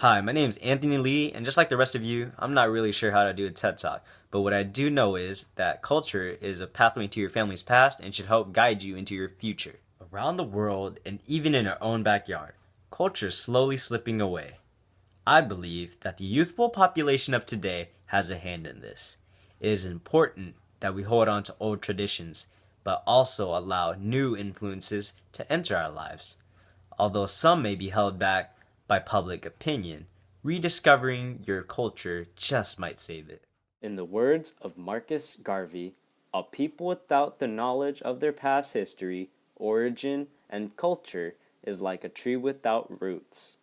Hi, my name is Anthony Lee, and just like the rest of you, I'm not really sure how to do a TED Talk. But what I do know is that culture is a pathway to your family's past and should help guide you into your future. Around the world, and even in our own backyard, culture is slowly slipping away. I believe that the youthful population of today has a hand in this. It is important that we hold on to old traditions, but also allow new influences to enter our lives. Although some may be held back by public opinion, rediscovering your culture just might save it. In the words of Marcus Garvey, a people without the knowledge of their past history, origin, and culture is like a tree without roots.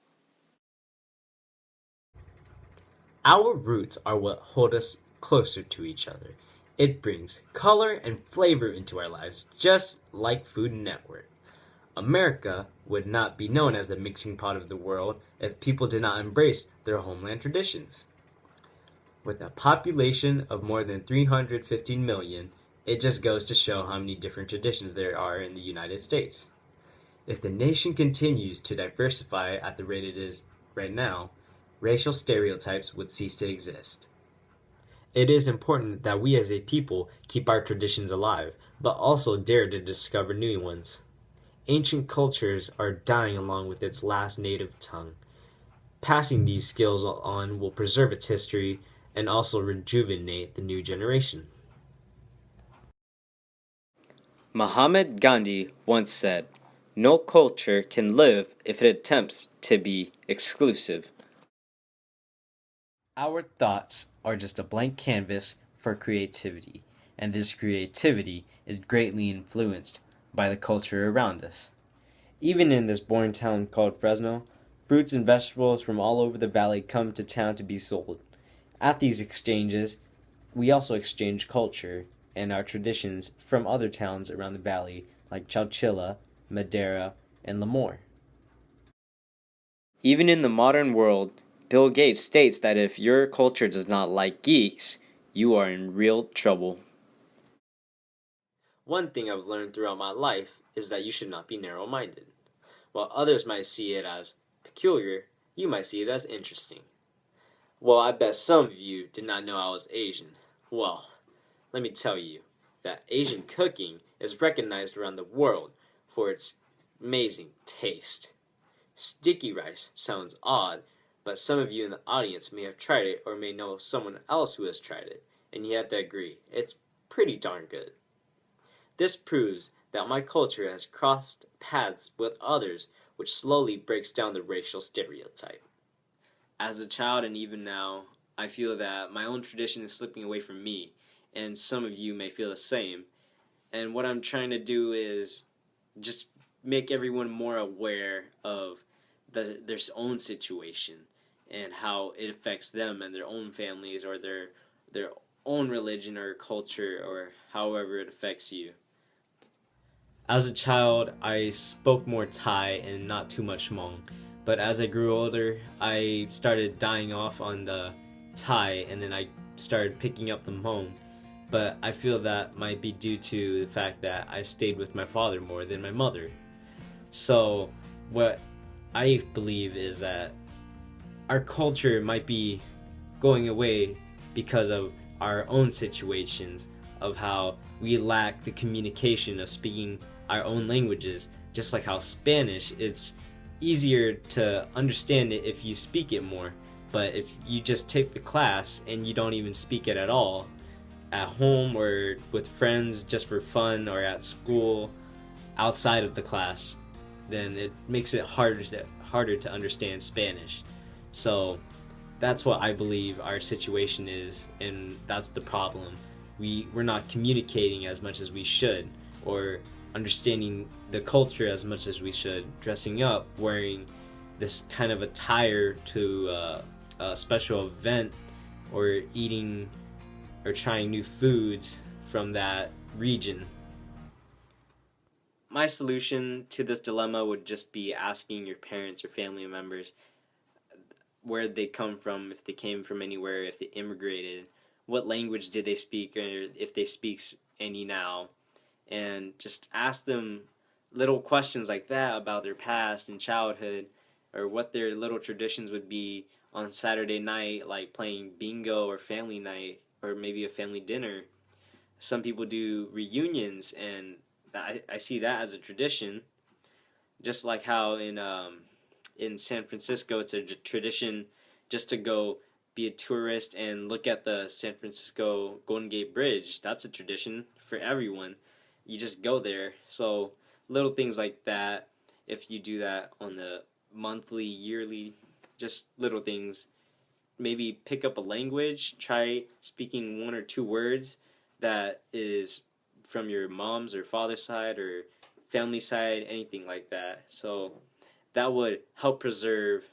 Our roots are what hold us closer to each other. It brings color and flavor into our lives, just like Food Network. America would not be known as the mixing pot of the world if people did not embrace their homeland traditions. With a population of more than 315 million, it just goes to show how many different traditions there are in the United States. If the nation continues to diversify at the rate it is right now, racial stereotypes would cease to exist. It is important that we as a people keep our traditions alive, but also dare to discover new ones. Ancient cultures are dying along with its last native tongue. Passing these skills on will preserve its history and also rejuvenate the new generation. Mahatma Gandhi once said, "No culture can live if it attempts to be exclusive." Our thoughts are just a blank canvas for creativity, and this creativity is greatly influenced by the culture around us. Even in this boring town called Fresno, fruits and vegetables from all over the valley come to town to be sold. At these exchanges, we also exchange culture and our traditions from other towns around the valley like Chowchilla, Madera, and Lemoore. Even in the modern world, Bill Gates states that if your culture does not like geeks, you are in real trouble. One thing I've learned throughout my life is that you should not be narrow minded. While others might see it as peculiar, you might see it as interesting. Well, I bet some of you did not know I was Asian. Well, let me tell you that Asian cooking is recognized around the world for its amazing taste. Sticky rice sounds odd, but some of you in the audience may have tried it or may know someone else who has tried it, and you have to agree, it's pretty darn good. This proves that my culture has crossed paths with others, which slowly breaks down the racial stereotype. As a child and even now, I feel that my own tradition is slipping away from me, and some of you may feel the same. And what I'm trying to do is just make everyone more aware of their own situation and how it affects them and their own families or their own religion or culture or however it affects you. As a child, I spoke more Thai and not too much Hmong. But as I grew older, I started dying off on the Thai and then I started picking up the Hmong. But I feel that might be due to the fact that I stayed with my father more than my mother. So, what I believe is that our culture might be going away because of our own situations, of how we lack the communication of speaking our own languages, just like how Spanish, it's easier to understand it if you speak it more. But if you just take the class and you don't even speak it at all, at home or with friends just for fun or at school outside of the class, then it makes it harder to understand Spanish. So that's what I believe our situation is, and that's the problem. We're not communicating as much as we should, or understanding the culture as much as we should, dressing up, wearing this kind of attire to a special event, or eating or trying new foods from that region. My solution to this dilemma would just be asking your parents or family members where they come from, if they came from anywhere, if they immigrated, what language did they speak, or if they speak any now, and just ask them little questions like that about their past and childhood, or what their little traditions would be on Saturday night, like playing bingo or family night or maybe a family dinner. Some people do reunions, and I see that as a tradition. Just like how in San Francisco, it's a tradition just to go be a tourist and look at the San Francisco Golden Gate Bridge. That's a tradition for everyone. You just go there. So little things like that, if you do that on the monthly, yearly, just little things. Maybe pick up a language, try speaking one or two words that is from your mom's or father's side or family side, anything like that. So that would help preserve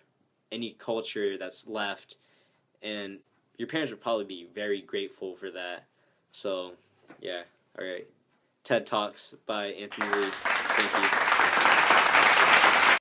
any culture that's left, and your parents would probably be very grateful for that. So, yeah, all right. TED Talks by Anthony Lee. Thank you.